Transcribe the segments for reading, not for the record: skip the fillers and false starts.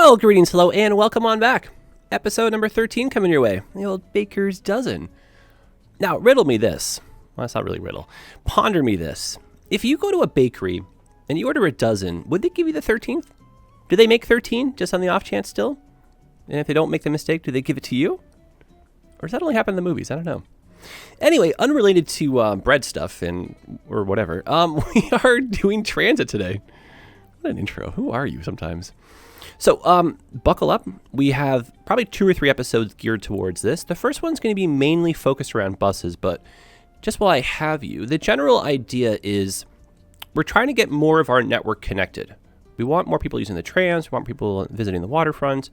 Well, greetings, hello, and welcome on back. Episode number 13 coming your way. The old Baker's Dozen. Now, riddle me this. Well, that's not really riddle. Ponder me this. If you go to a bakery and you order a dozen, would they give you the 13th? Do they make 13 just on the off chance still? And if they don't make the mistake, do they give it to you? Or does that only happen in the movies? I don't know. Anyway, unrelated to bread stuff or whatever, we are doing transit today. What an intro. Who are you sometimes? So, buckle up. We have probably 2 or 3 episodes geared towards this. The first one's going to be mainly focused around buses, but just while I have you, the general idea is we're trying to get more of our network connected. We want more people using the trams. We want people visiting the waterfront.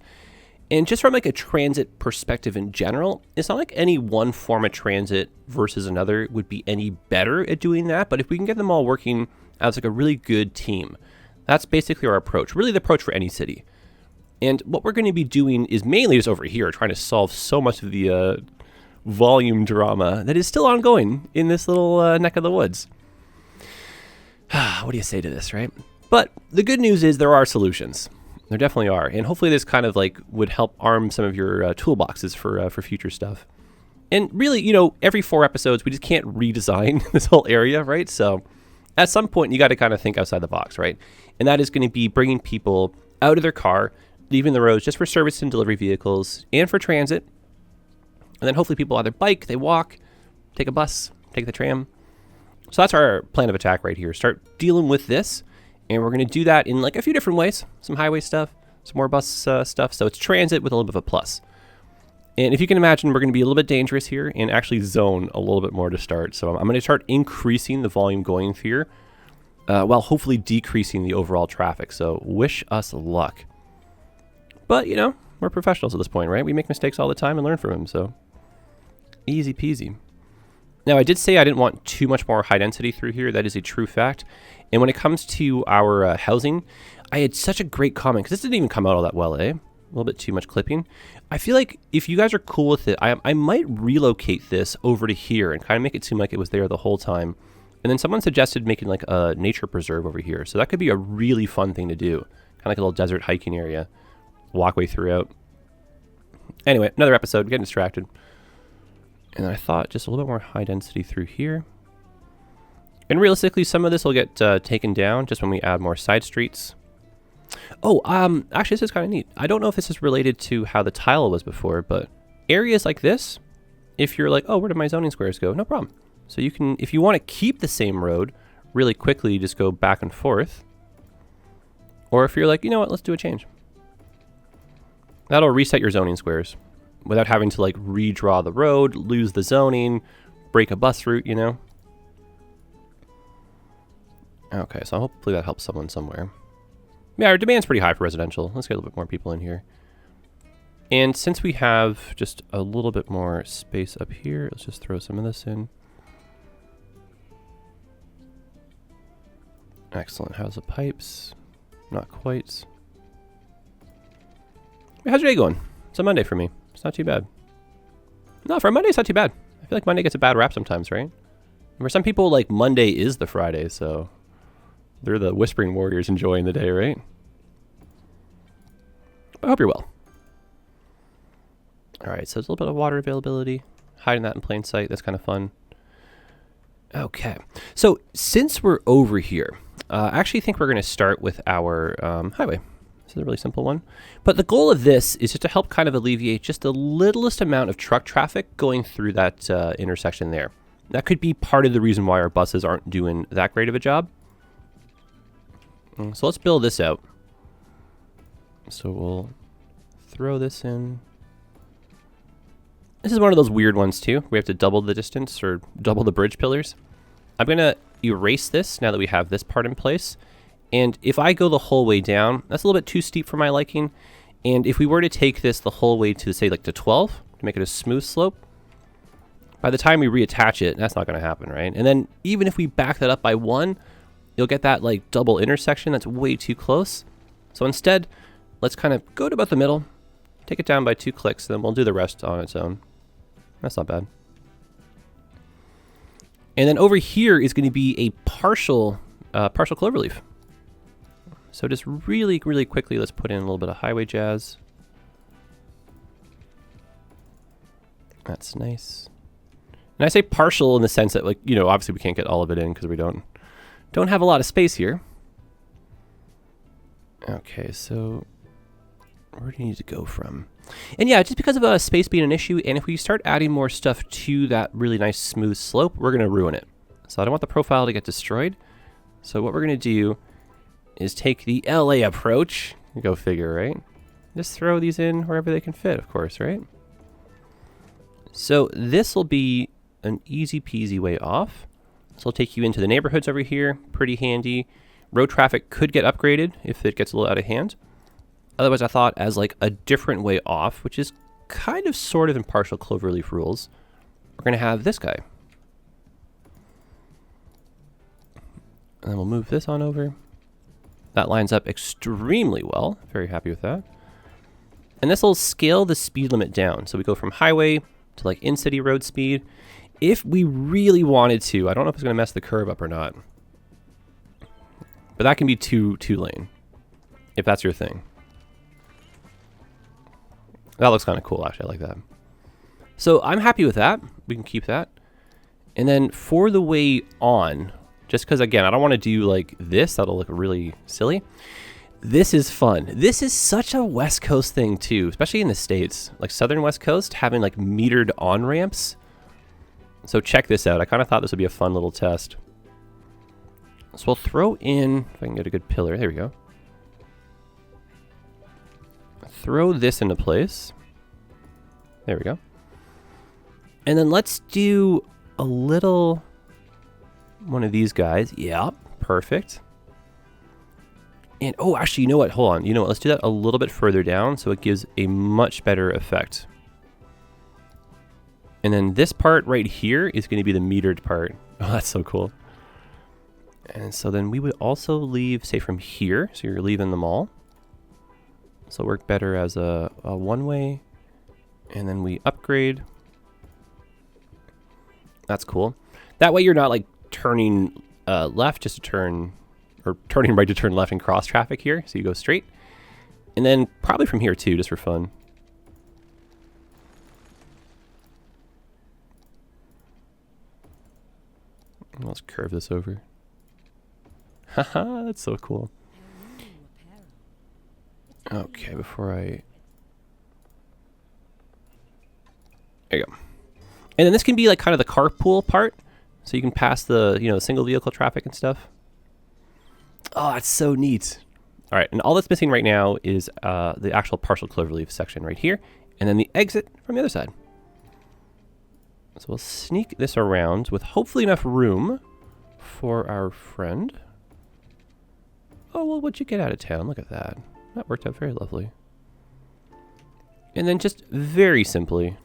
And just from like a transit perspective in general, it's not like any one form of transit versus another would be any better at doing that. But if we can get them all working as like a really good team, that's basically our approach, really the approach for any city. And what we're going to be doing is mainly just over here, trying to solve so much of the volume drama that is still ongoing in this little neck of the woods. What do you say to this, right? But the good news is there are solutions. There definitely are. And hopefully this kind of like would help arm some of your toolboxes for future stuff. And really, you know, every 4 episodes, we just can't redesign this whole area, right? So at some point, you got to kind of think outside the box, right? And that is going to be bringing people out of their car, leaving the roads just for service and delivery vehicles and for transit. And then hopefully people either bike, they walk, take a bus, take the tram. So that's our plan of attack right here. Start dealing with this. And we're going to do that in like a few different ways. Some highway stuff, some more bus stuff. So it's transit with a little bit of a plus. And if you can imagine, we're going to be a little bit dangerous here and actually zone a little bit more to start. So I'm going to start increasing the volume going through here while hopefully decreasing the overall traffic. So wish us luck. But, you know, we're professionals at this point, right? We make mistakes all the time and learn from them. So easy peasy. Now, I did say I didn't want too much more high density through here. That is a true fact. And when it comes to our housing, I had such a great comment, because this didn't even come out all that well, eh? A little bit too much clipping. I feel like if you guys are cool with it, I might relocate this over to here and kind of make it seem like it was there the whole time. And then someone suggested making like a nature preserve over here. So that could be a really fun thing to do. Kind of like a little desert hiking area. Walkway throughout. Anyway, another episode. We're getting distracted. And I thought just a little bit more high density through here. And realistically, some of this will get taken down just when we add more side streets. Oh, actually, this is kind of neat. I don't know if this is related to how the tile was before, but areas like this, if you're like, oh, where did my zoning squares go? No problem. So you can, if you want to keep the same road, really quickly, you just go back and forth. Or if you're like, you know what, let's do a change. That'll reset your zoning squares without having to like redraw the road, lose the zoning, break a bus route, you know? Okay, so hopefully that helps someone somewhere. Yeah, our demand's pretty high for residential. Let's get a little bit more people in here. And since we have just a little bit more space up here, let's just throw some of this in. Excellent. How's the pipes? Not quite. How's your day going? It's a Monday for me. It's not too bad. No, for a Monday, it's not too bad. I feel like Monday gets a bad rap sometimes, right? And for some people, like, Monday is the Friday, so they're the whispering warriors enjoying the day, right? I hope you're well. All right, so there's a little bit of water availability. Hiding that in plain sight. That's kind of fun. Okay. So since we're over here, I actually think we're going to start with our highway. This is a really simple one. But the goal of this is just to help kind of alleviate just the littlest amount of truck traffic going through that intersection there. That could be part of the reason why our buses aren't doing that great of a job. So let's build this out. So we'll throw this in. This is one of those weird ones too. We have to double the distance or double the bridge pillars. I'm going to erase this now that we have this part in place. And if I go the whole way down, that's a little bit too steep for my liking. And if we were to take this the whole way to, say, like to 12, to make it a smooth slope, by the time we reattach it, that's not going to happen, right? And then even if we back that up by 1, you'll get that like double intersection that's way too close. So instead, let's kind of go to about the middle, take it down by 2 clicks, and then we'll do the rest on its own. That's not bad. And then over here is going to be a partial cloverleaf. So just really, really quickly, let's put in a little bit of highway jazz. That's nice. And I say partial in the sense that, like, you know, obviously we can't get all of it in because we don't have a lot of space here. Okay, so where do you need to go from? And yeah, just because of space being an issue, and if we start adding more stuff to that really nice smooth slope, we're going to ruin it. So I don't want the profile to get destroyed. So what we're going to do is take the LA approach. Go figure, right? Just throw these in wherever they can fit, of course, right? So this will be an easy peasy way off. So it'll take you into the neighborhoods over here. Pretty handy. Road traffic could get upgraded if it gets a little out of hand. Otherwise, I thought as like a different way off, which is kind of sort of in partial cloverleaf rules, we're going to have this guy. And then we'll move this on over. That lines up extremely well. Very happy with that. And this will scale the speed limit down. So we go from highway to like in-city road speed. If we really wanted to, I don't know if it's going to mess the curve up or not. But that can be two lane, if that's your thing. That looks kind of cool, actually. I like that. So I'm happy with that. We can keep that. And then for the way on, just because, again, I don't want to do like this. That'll look really silly. This is fun. This is such a West Coast thing, too, especially in the States. Like Southern West Coast, having like metered on-ramps. So check this out. I kind of thought this would be a fun little test. So we'll throw in, if I can get a good pillar, there we go. Throw this into place. There we go. And then let's do a little one of these guys. Yeah, perfect. And oh, actually, you know what? Hold on. You know what? Let's do that a little bit further down so it gives a much better effect. And then this part right here is going to be the metered part. Oh, that's so cool. And so then we would also leave, say, from here. So you're leaving them all. So it'll work better as a one-way. And then we upgrade. That's cool. That way you're not like turning left just to turn, or turning right to turn left and cross traffic here. So you go straight. And then probably from here too, just for fun. Let's curve this over. Haha, that's so cool. Okay, before I... There you go. And then this can be like kind of the carpool part. So you can pass the, you know, single vehicle traffic and stuff. Oh, that's so neat. All right, and all that's missing right now is the actual partial cloverleaf section right here. And then the exit from the other side. So we'll sneak this around with hopefully enough room for our friend. Oh, well, what'd you get out of town? Look at that. That worked out very lovely. And then just very simply,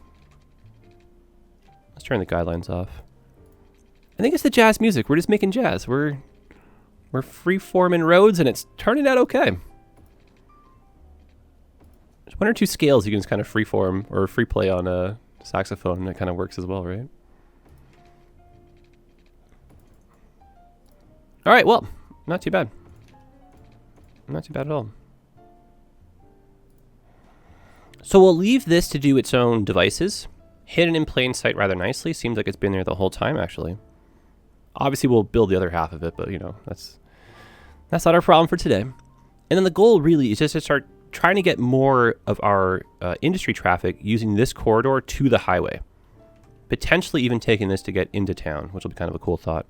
let's turn the guidelines off. I think it's the jazz music. We're just making jazz. We're free-forming roads, and it's turning out okay. There's one or two scales you can just kind of free-form or free play on a saxophone, and it kind of works as well, right? All right, well, not too bad. Not too bad at all. So we'll leave this to do its own devices. Hidden in plain sight rather nicely. Seems like it's been there the whole time, actually. Obviously, we'll build the other half of it, but, you know, that's not our problem for today. And then the goal really is just to start trying to get more of our industry traffic using this corridor to the highway. Potentially even taking this to get into town, which will be kind of a cool thought.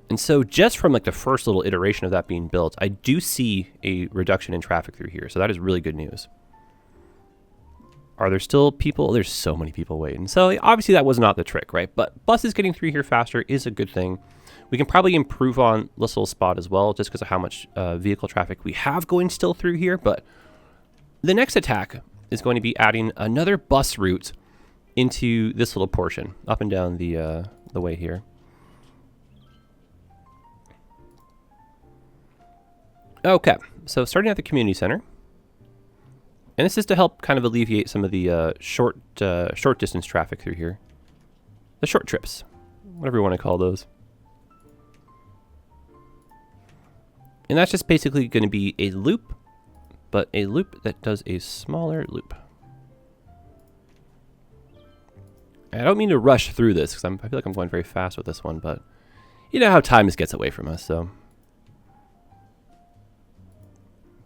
And so just from like the first little iteration of that being built, I do see a reduction in traffic through here. So that is really good news. Are there still people? There's so many people waiting. So obviously that was not the trick, right? But buses getting through here faster is a good thing. We can probably improve on this little spot as well, just because of how much vehicle traffic we have going still through here. But the next attack is going to be adding another bus route into this little portion, up and down the way here. Okay, so starting at the community center. And this is to help kind of alleviate some of the short distance traffic through here. The short trips, whatever you want to call those. And that's just basically going to be a loop, but a loop that does a smaller loop. I don't mean to rush through this because I feel like I'm going very fast with this one, but you know how time just gets away from us, so.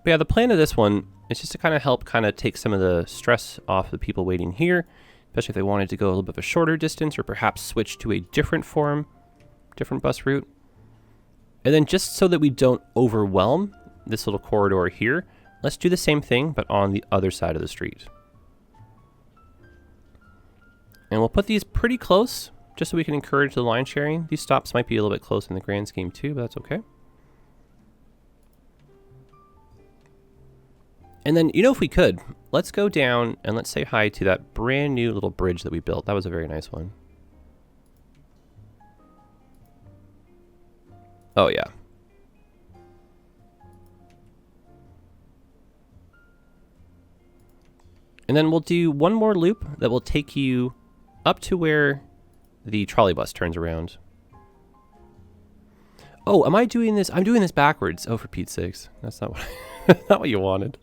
But yeah, the plan of this one is just to kind of help take some of the stress off the people waiting here, especially if they wanted to go a little bit of a shorter distance or perhaps switch to a different bus route. And then just so that we don't overwhelm this little corridor here, let's do the same thing, but on the other side of the street. And we'll put these pretty close, just so we can encourage the line sharing. These stops might be a little bit close in the grand scheme too, but that's okay. And then, you know, if we could, let's go down and let's say hi to that brand new little bridge that we built. That was a very nice one. Oh, yeah. And then we'll do one more loop that will take you up to where the trolley bus turns around. Oh, am I doing this? I'm doing this backwards. Oh, for Pete's sakes. That's not what, not what you wanted.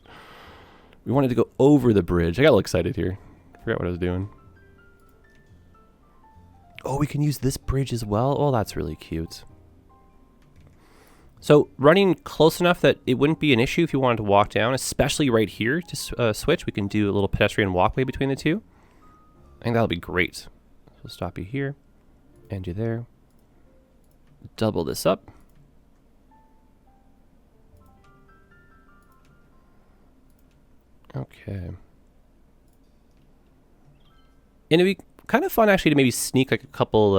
We wanted to go over the bridge. I got a little excited here. I forgot what I was doing. Oh, we can use this bridge as well? Oh, that's really cute. So running close enough that it wouldn't be an issue if you wanted to walk down, especially right here to switch. We can do a little pedestrian walkway between the two. I think that'll be great. So we'll stop you here, and you there. Double this up. Okay. And it'd be kind of fun actually to maybe sneak like a couple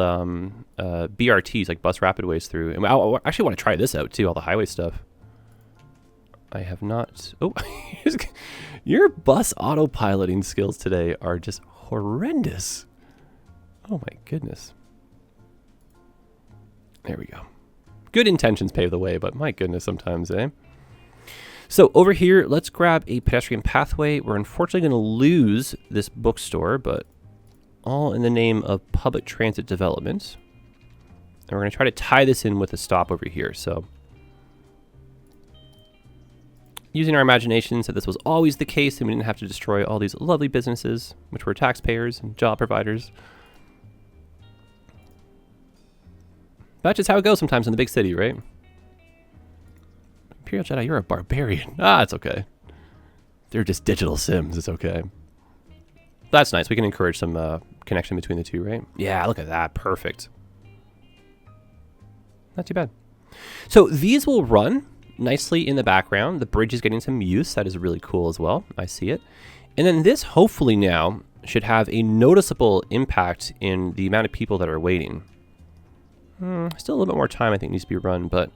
BRTs, like bus rapidways through. And I actually want to try this out too, all the highway stuff. I have not. Oh, your bus autopiloting skills today are just horrendous. Oh my goodness. There we go. Good intentions pave the way, but my goodness sometimes, eh? So over here, let's grab a pedestrian pathway. We're unfortunately going to lose this bookstore, but all in the name of public transit development. And we're going to try to tie this in with a stop over here. So using our imaginations that this was always the case and we didn't have to destroy all these lovely businesses, which were taxpayers and job providers. That's just how it goes sometimes in the big city, right? Imperial Jedi, you're a barbarian. Ah, it's okay. They're just digital Sims. It's okay. That's nice. We can encourage some connection between the two, right? Yeah, look at that. Perfect. Not too bad. So these will run nicely in the background. The bridge is getting some use. That is really cool as well. I see it. And then this hopefully now should have a noticeable impact in the amount of people that are waiting. Still a little bit more time I think needs to be run, but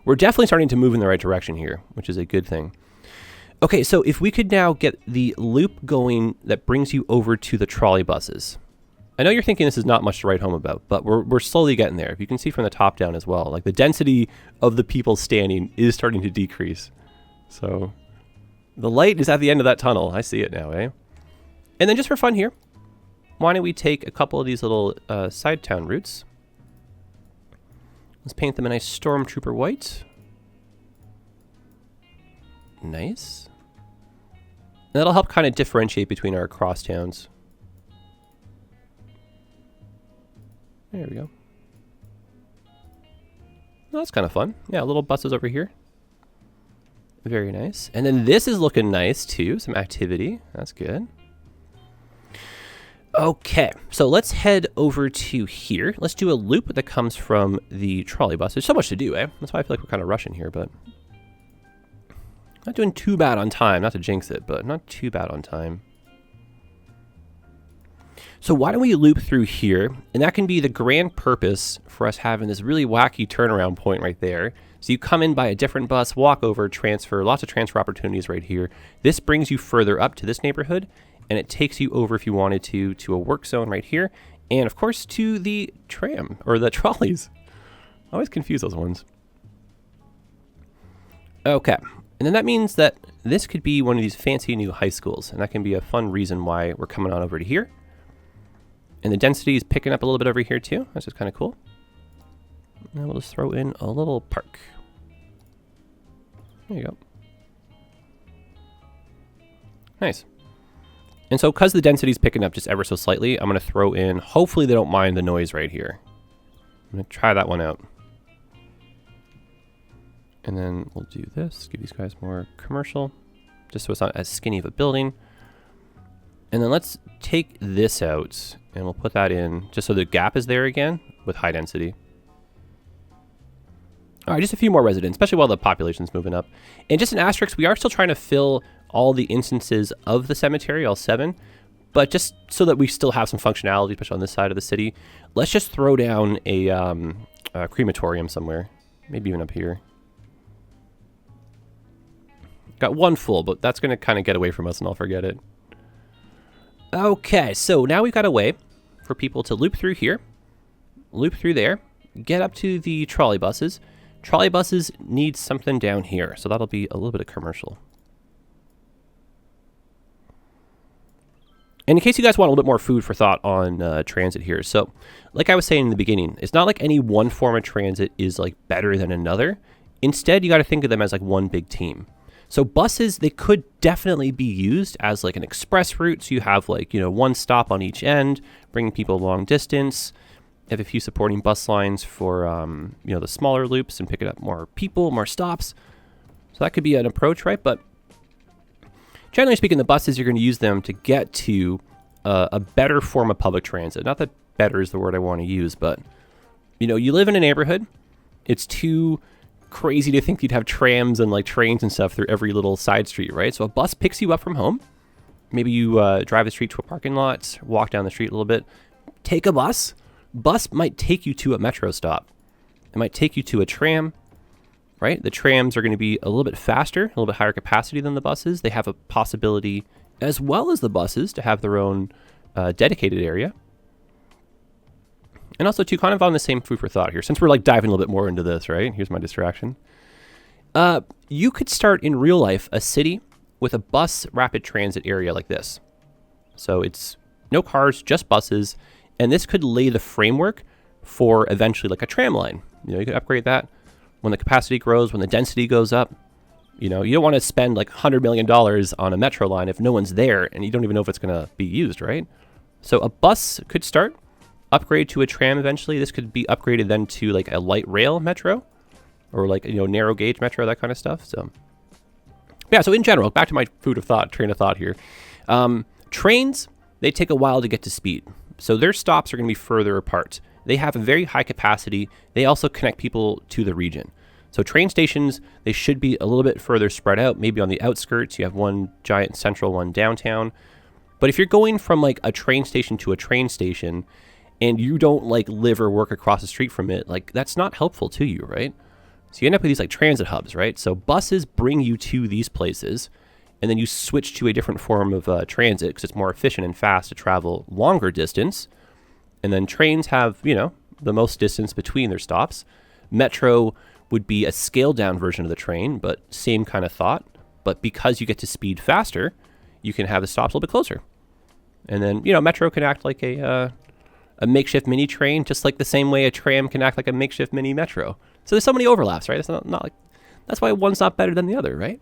we're definitely starting to move in the right direction here, which is a good thing. Okay, so if we could now get the loop going that brings you over to the trolley buses. I know you're thinking this is not much to write home about, but we're slowly getting there. You can see from the top down as well, like the density of the people standing is starting to decrease. So the light is at the end of that tunnel. I see it now, eh? And then just for fun here, why don't we take a couple of these little side town routes. Let's paint them a nice stormtrooper white. Nice. And that'll help kind of differentiate between our cross towns. There we go. Well, that's kind of fun. Yeah, little buses over here. Very nice. And then this is looking nice too. Some activity. That's good. Okay, so let's head over to here. Let's do a loop that comes from the trolley bus. There's so much to do, eh? That's why I feel like we're kind of rushing here, but not doing too bad on time. Not to jinx it, but not too bad on time. So why don't we loop through here? And that can be the grand purpose for us having this really wacky turnaround point right there. So you come in by a different bus, walk over, transfer, lots of transfer opportunities right here. This brings you further up to this neighborhood, and it takes you over, if you wanted to a work zone right here, and of course to the tram, or the trolleys. I always confuse those ones. Okay, and then that means that this could be one of these fancy new high schools, and that can be a fun reason why we're coming on over to here. And the density is picking up a little bit over here too. That's just kind of cool. And we'll just throw in a little park. There you go. Nice. And so because the density is picking up just ever so slightly, I'm going to throw in, hopefully they don't mind the noise right here. I'm going to try that one out. And then we'll do this, give these guys more commercial, just so it's not as skinny of a building. And then let's take this out and we'll put that in just so the gap is there again with high density. All right, just a few more residents, especially while the population's moving up. And just an asterisk, we are still trying to fill all the instances of the cemetery, all 7, but just so that we still have some functionality, especially on this side of the city, let's just throw down a crematorium somewhere, maybe even up here. Got one full, but that's going to kind of get away from us and I'll forget it. Okay, so now we've got a way for people to loop through here, loop through there, get up to the trolley buses. Trolley buses need something down here, so that'll be a little bit of commercial. And in case you guys want a little bit more food for thought on transit here, so like I was saying in the beginning, it's not like any one form of transit is like better than another. Instead, you got to think of them as like one big team. So buses, they could definitely be used as like an express route. So you have like, one stop on each end, bringing people a long distance. You have a few supporting bus lines for, the smaller loops and picking up more people, more stops. So that could be an approach, right? But generally speaking, the buses, you're going to use them to get to a better form of public transit. Not that better is the word I want to use, but, you live in a neighborhood. It's too crazy to think you'd have trams and like trains and stuff through every little side street, right? So a bus picks you up from home. Maybe you drive the street to a parking lot, walk down the street a little bit, take a bus. Bus might take you to a metro stop. It might take you to a tram, right? The trams are going to be a little bit faster, a little bit higher capacity than the buses. They have a possibility, as well as the buses, to have their own dedicated area. And also, too, kind of on the same food for thought here, since we're like diving a little bit more into this, right? Here's my distraction. You could start in real life a city with a bus rapid transit area like this. So it's no cars, just buses. And this could lay the framework for eventually like a tram line. You could upgrade that when the capacity grows, when the density goes up. You don't want to spend like $100 million on a metro line if no one's there and you don't even know if it's going to be used, right? So a bus could start. Upgrade to a tram eventually. This could be upgraded then to like a light rail metro or like, narrow gauge metro, that kind of stuff. So yeah, so in general, back to my train of thought here. Trains, they take a while to get to speed. So their stops are going to be further apart. They have a very high capacity. They also connect people to the region. So train stations, they should be a little bit further spread out. Maybe on the outskirts, you have one giant central one downtown. But if you're going from like a train station to a train station, and you don't like live or work across the street from it, like that's not helpful to you, right? So you end up with these like transit hubs, right? So buses bring you to these places, and then you switch to a different form of transit because it's more efficient and fast to travel longer distance. And then trains have, the most distance between their stops. Metro would be a scaled down version of the train, but same kind of thought. But because you get to speed faster, you can have the stops a little bit closer. And then, Metro can act like a makeshift mini train, just like the same way a tram can act like a makeshift mini metro. So there's so many overlaps, right? It's not like, that's why one's not better than the other, right?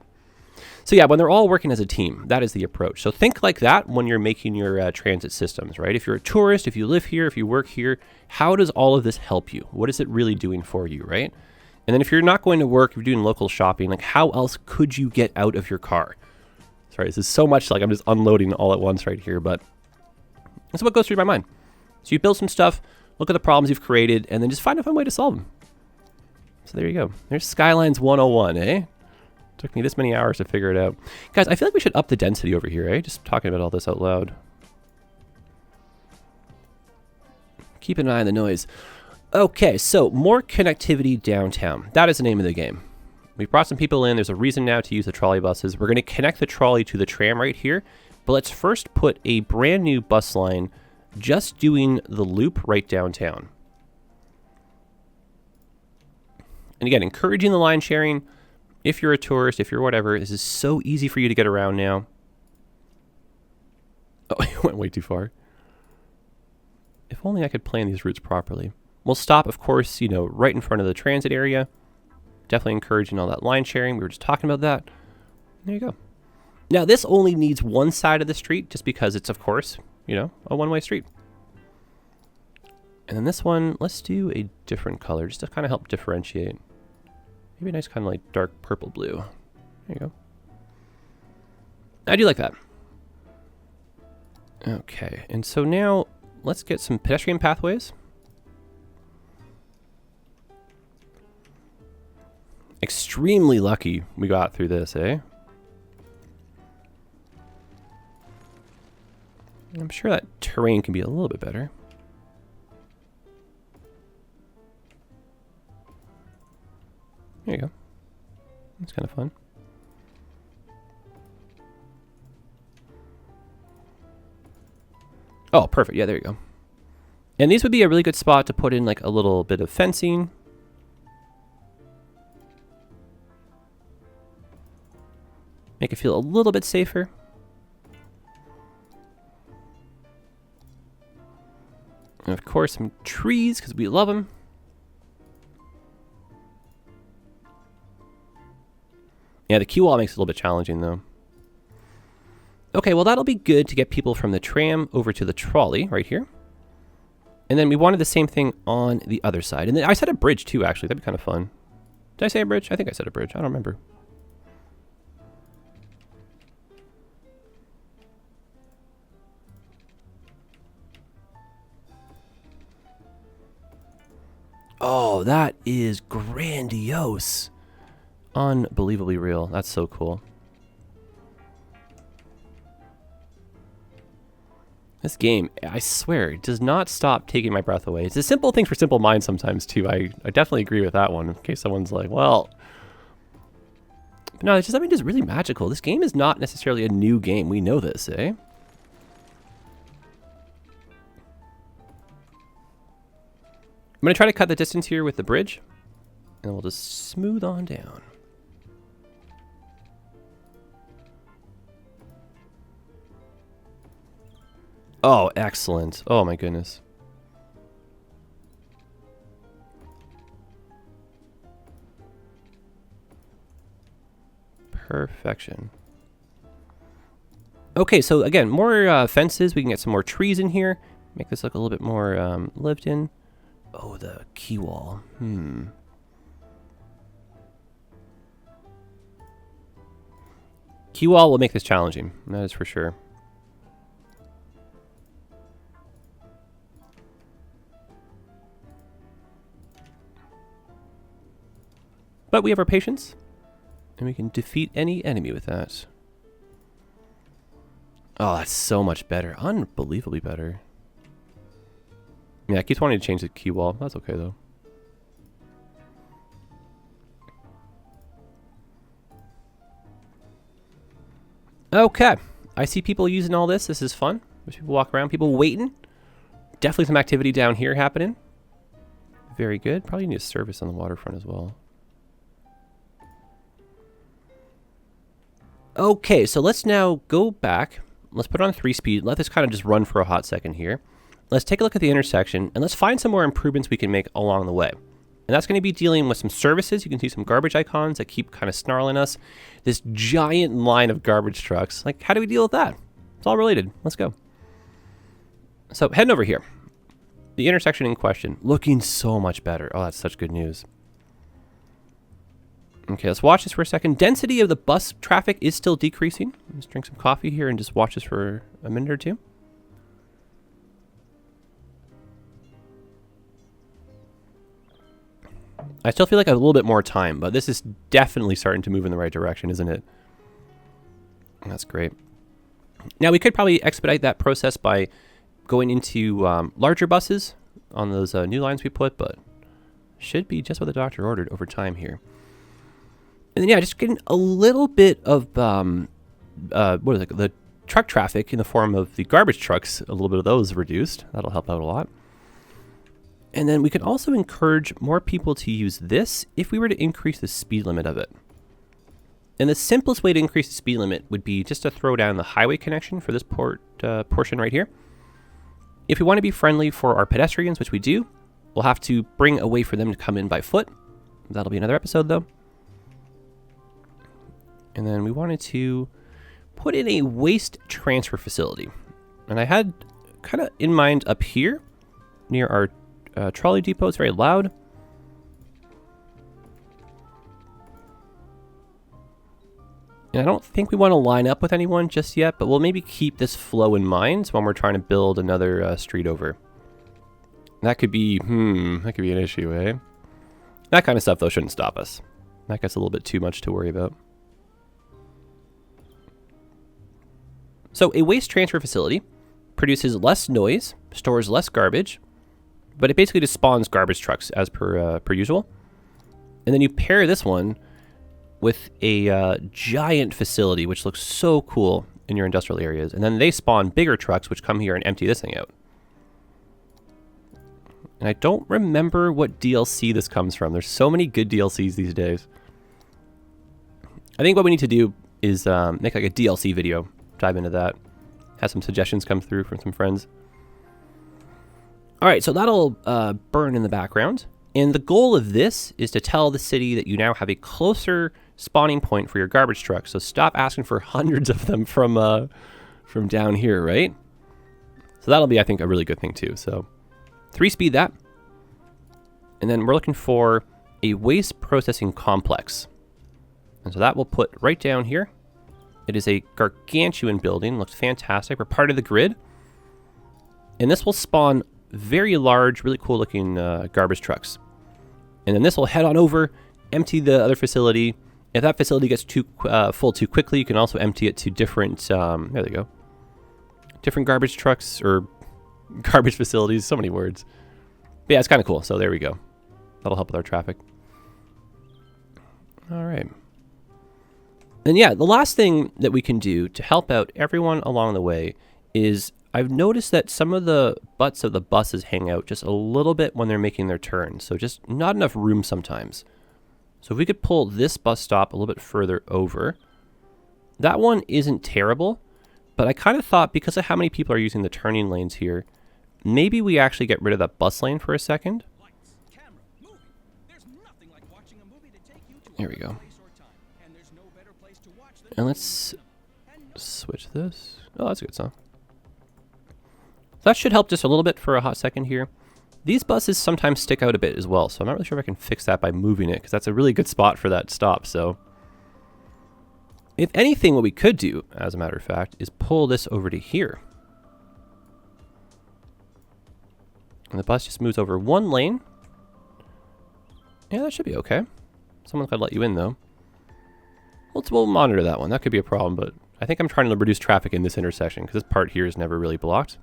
So yeah, when they're all working as a team, that is the approach. So think like that when you're making your transit systems, right? If you're a tourist, if you live here, if you work here, how does all of this help you? What is it really doing for you, right? And then if you're not going to work, if you're doing local shopping, like how else could you get out of your car? Sorry, this is so much like I'm just unloading all at once right here, but that's what goes through my mind. So you build some stuff, look at the problems you've created, and then just find a fun way to solve them. So there you go. There's Skylines 101, eh? Took me this many hours to figure it out. Guys, I feel like we should up the density over here, eh? Just talking about all this out loud. Keep an eye on the noise. Okay, so more connectivity downtown. That is the name of the game. We brought some people in. There's a reason now to use the trolley buses. We're going to connect the trolley to the tram right here. But let's first put a brand new bus line just doing the loop right downtown. And again, encouraging the line sharing. If you're a tourist, if you're whatever, this is so easy for you to get around now. Oh, I went way too far. If only I could plan these routes properly. We'll stop, of course, right in front of the transit area. Definitely encouraging all that line sharing. We were just talking about that. There you go. Now, this only needs one side of the street just because it's, of course, you know, a one-way street. And then this one, let's do a different color just to kind of help differentiate. Maybe a nice kind of like dark purple blue. There you go. I do like that. Okay, and so now let's get some pedestrian pathways. Extremely lucky we got through this, eh? I'm sure that terrain can be a little bit better. There you go. That's kind of fun. Oh, perfect. Yeah, there you go. And these would be a really good spot to put in like a little bit of fencing. Make it feel a little bit safer. And of course, some trees, because we love them. Yeah, the queue wall makes it a little bit challenging, though. Okay, well, that'll be good to get people from the tram over to the trolley right here. And then we wanted the same thing on the other side. And then I said a bridge, too, actually. That'd be kind of fun. Did I say a bridge? I think I said a bridge. I don't remember. Oh, that is grandiose. Unbelievably real. That's so cool. This game, I swear, does not stop taking my breath away. It's a simple thing for simple minds sometimes, too. I definitely agree with that one, in case someone's like, well... But no, it's just, I mean, it's really magical. This game is not necessarily a new game. We know this, eh? I'm going to try to cut the distance here with the bridge, and we'll just smooth on down. Oh, excellent. Oh, my goodness. Perfection. Okay, so again, more fences. We can get some more trees in here. Make this look a little bit more lived in. Oh, the key wall. Key wall will make this challenging. That is for sure. But we have our patience, and we can defeat any enemy with that. Oh, that's so much better. Unbelievably better. Yeah, I keep wanting to change the key wall. That's okay, though. Okay. I see people using all this. This is fun. There's people walk around, people waiting. Definitely some activity down here happening. Very good. Probably need a service on the waterfront as well. Okay, so let's now go back. Let's put on 3-speed. Let this kind of just run for a hot second here. Let's take a look at the intersection, and let's find some more improvements we can make along the way. And that's going to be dealing with some services. You can see some garbage icons that keep kind of snarling us. This giant line of garbage trucks. Like, how do we deal with that? It's all related. Let's go. So, heading over here. The intersection in question. Looking so much better. Oh, that's such good news. Okay, let's watch this for a second. Density of the bus traffic is still decreasing. Let's drink some coffee here and just watch this for a minute or two. I still feel like I have a little bit more time, but this is definitely starting to move in the right direction, isn't it? That's great. Now, we could probably expedite that process by going into larger buses on those new lines we put, but should be just what the doctor ordered over time here. And then, yeah, just getting a little bit of, what is it, the truck traffic in the form of the garbage trucks, a little bit of those reduced. That'll help out a lot. And then we can also encourage more people to use this if we were to increase the speed limit of it. And the simplest way to increase the speed limit would be just to throw down the highway connection for this portion right here. If we want to be friendly for our pedestrians, which we do, we'll have to bring a way for them to come in by foot. That'll be another episode, though. And then we wanted to put in a waste transfer facility. And I had kind of in mind up here near our trolley depot. It's very loud. And I don't think we want to line up with anyone just yet, but we'll maybe keep this flow in mind when we're trying to build another street over. That could be, that could be an issue, eh? That kind of stuff, though, shouldn't stop us. That gets a little bit too much to worry about. So a waste transfer facility produces less noise, stores less garbage, but it basically just spawns garbage trucks as per usual. And then you pair this one with a giant facility, which looks so cool in your industrial areas. And then they spawn bigger trucks, which come here and empty this thing out. And I don't remember what DLC this comes from. There's so many good DLCs these days. I think what we need to do is make like a DLC video, dive into that, have some suggestions come through from some friends. All right, so that'll burn in the background. And the goal of this is to tell the city that you now have a closer spawning point for your garbage trucks. So stop asking for hundreds of them from down here, right? So that'll be, I think, a really good thing too. So 3-speed that. And then we're looking for a waste processing complex. And so that we'll put right down here. It is a gargantuan building, looks fantastic. We're part of the grid. And this will spawn very large, really cool looking garbage trucks. And then this will head on over, empty the other facility. If that facility gets too full too quickly, you can also empty it to different, there they go, different garbage trucks or garbage facilities, so many words. But yeah, it's kind of cool, so there we go. That'll help with our traffic. All right. And yeah, the last thing that we can do to help out everyone along the way is I've noticed that some of the butts of the buses hang out just a little bit when they're making their turn. So just not enough room sometimes. So if we could pull this bus stop a little bit further over, that one isn't terrible, but I kind of thought because of how many people are using the turning lanes here, maybe we actually get rid of that bus lane for a second. There we go. And let's switch this. Oh, that's a good song. That should help just a little bit for a hot second here. These buses sometimes stick out a bit as well, so I'm not really sure if I can fix that by moving it, because that's a really good spot for that stop. So if anything, what we could do, as a matter of fact, is pull this over to here. And the bus just moves over one lane. Yeah, that should be okay. Someone's got to let you in, though. We'll monitor that one. That could be a problem, but I think I'm trying to reduce traffic in this intersection, because this part here is never really blocked.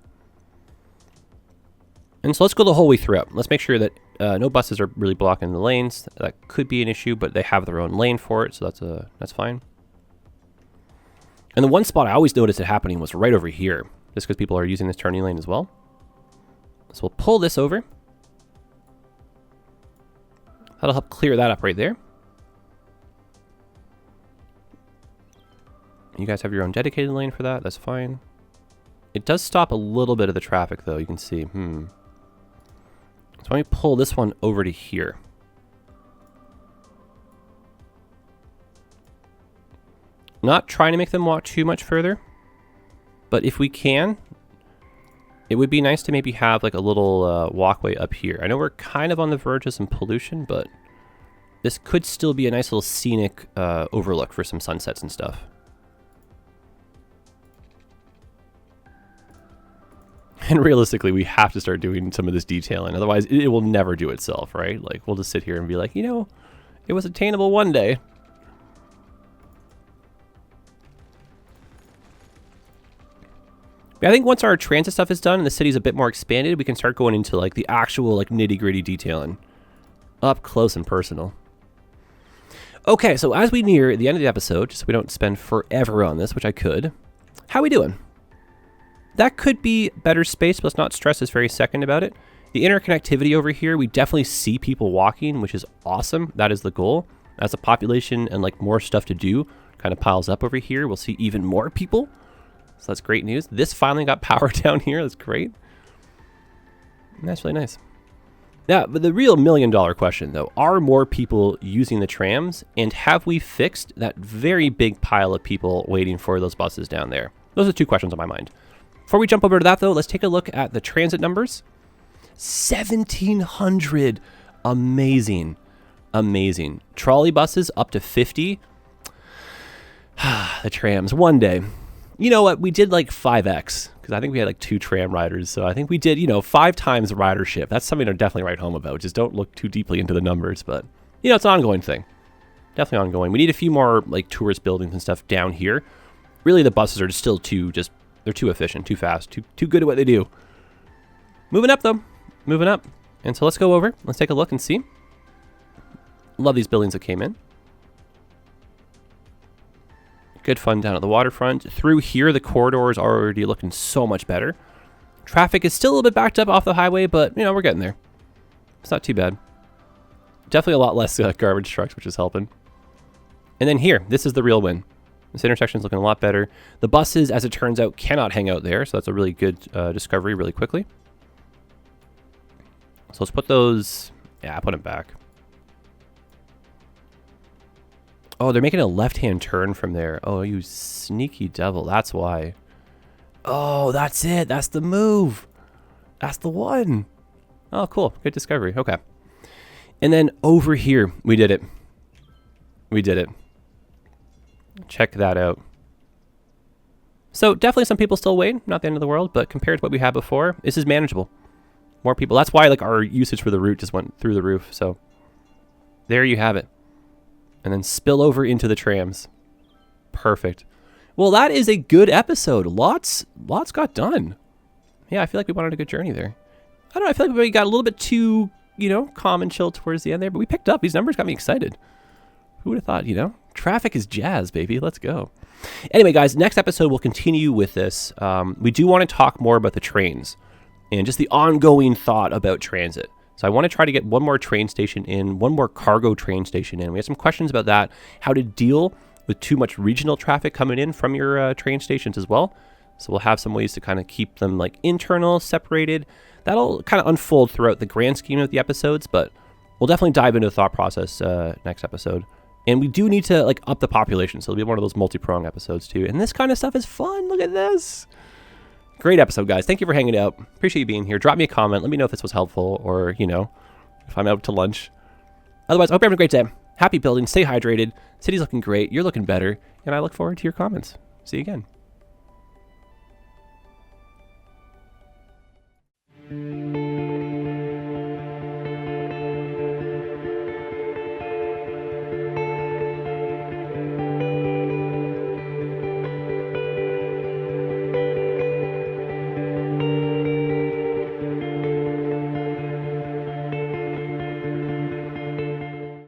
And so let's go the whole way throughout. Let's make sure that no buses are really blocking the lanes. That could be an issue, but they have their own lane for it, so that's fine. And the one spot I always noticed it happening was right over here, just because people are using this turning lane as well. So we'll pull this over. That'll help clear that up right there. You guys have your own dedicated lane for that. That's fine. It does stop a little bit of the traffic, though. You can see. So let me pull this one over to here. Not trying to make them walk too much further, but if we can, it would be nice to maybe have like a little walkway up here. I know we're kind of on the verge of some pollution, but this could still be a nice little scenic overlook for some sunsets and stuff. And realistically, we have to start doing some of this detailing. Otherwise, it will never do itself, right? Like, we'll just sit here and be like, you know, it was attainable one day. But I think once our transit stuff is done and the city's a bit more expanded, we can start going into, like, the actual, like, nitty-gritty detailing. Up close and personal. Okay, so as we near the end of the episode, just so we don't spend forever on this, which I could, how are we doing? That could be better space, but let's not stress this very second about it. The interconnectivity over here, we definitely see people walking, which is awesome. That is the goal. As the population and like more stuff to do kind of piles up over here, we'll see even more people. So that's great news. This finally got power down here. That's great. And that's really nice. Now, but the real million-dollar question, though, are more people using the trams, and have we fixed that very big pile of people waiting for those buses down there? Those are 2 questions on my mind. Before we jump over to that, though, let's take a look at the transit numbers. 1,700. Amazing. Amazing. Trolley buses up to 50. The trams, one day. You know what? We did like 5x, because I think we had like 2 tram riders. So I think we did, 5 times ridership. That's something to definitely write home about. Just don't look too deeply into the numbers. But, it's an ongoing thing. Definitely ongoing. We need a few more like tourist buildings and stuff down here. Really, the buses are still they're too efficient, too fast, too good at what they do. Moving up, though. Moving up. And so let's go over. Let's take a look and see. Love these buildings that came in. Good fun down at the waterfront. Through here, the corridor is already looking so much better. Traffic is still a little bit backed up off the highway, but, we're getting there. It's not too bad. Definitely a lot less garbage trucks, which is helping. And then here, this is the real win. This intersection is looking a lot better. The buses, as it turns out, cannot hang out there, so that's a really good discovery really quickly. So let's put those... Yeah, I'll put them back. Oh, they're making a left-hand turn from there. Oh, you sneaky devil. That's why. Oh, that's it. That's the move. That's the one. Oh, cool. Good discovery. Okay. And then over here, we did it. We did it. Check that out. So definitely some people still wait. Not the end of the world, but compared to what we had before, this is manageable. More people. That's why like our usage for the route just went through the roof. So there you have it. And then spill over into the trams. Perfect. Well, that is a good episode. Lots got done. Yeah, I feel like we went on a good journey there. I don't know, I feel like we got a little bit too, calm and chill towards the end there, but we picked up. These numbers got me excited. Who would have thought, Traffic is jazz, baby. Let's go. Anyway, guys, next episode we'll continue with this. We do want to talk more about the trains and just the ongoing thought about transit. So I want to try to get one more train station in, one more cargo train station in. We have some questions about that, how to deal with too much regional traffic coming in from your train stations as well. So we'll have some ways to kind of keep them like internal, separated. That'll kind of unfold throughout the grand scheme of the episodes, but we'll definitely dive into the thought process next episode. And we do need to like up the population, so it'll be one of those multi-prong episodes too. And this kind of stuff is fun. Look at this. Great episode, guys. Thank you for hanging out. Appreciate you being here. Drop me a comment. Let me know if this was helpful or, if I'm out to lunch. Otherwise, I hope you're having a great day. Happy building. Stay hydrated. City's looking great. You're looking better. And I look forward to your comments. See you again.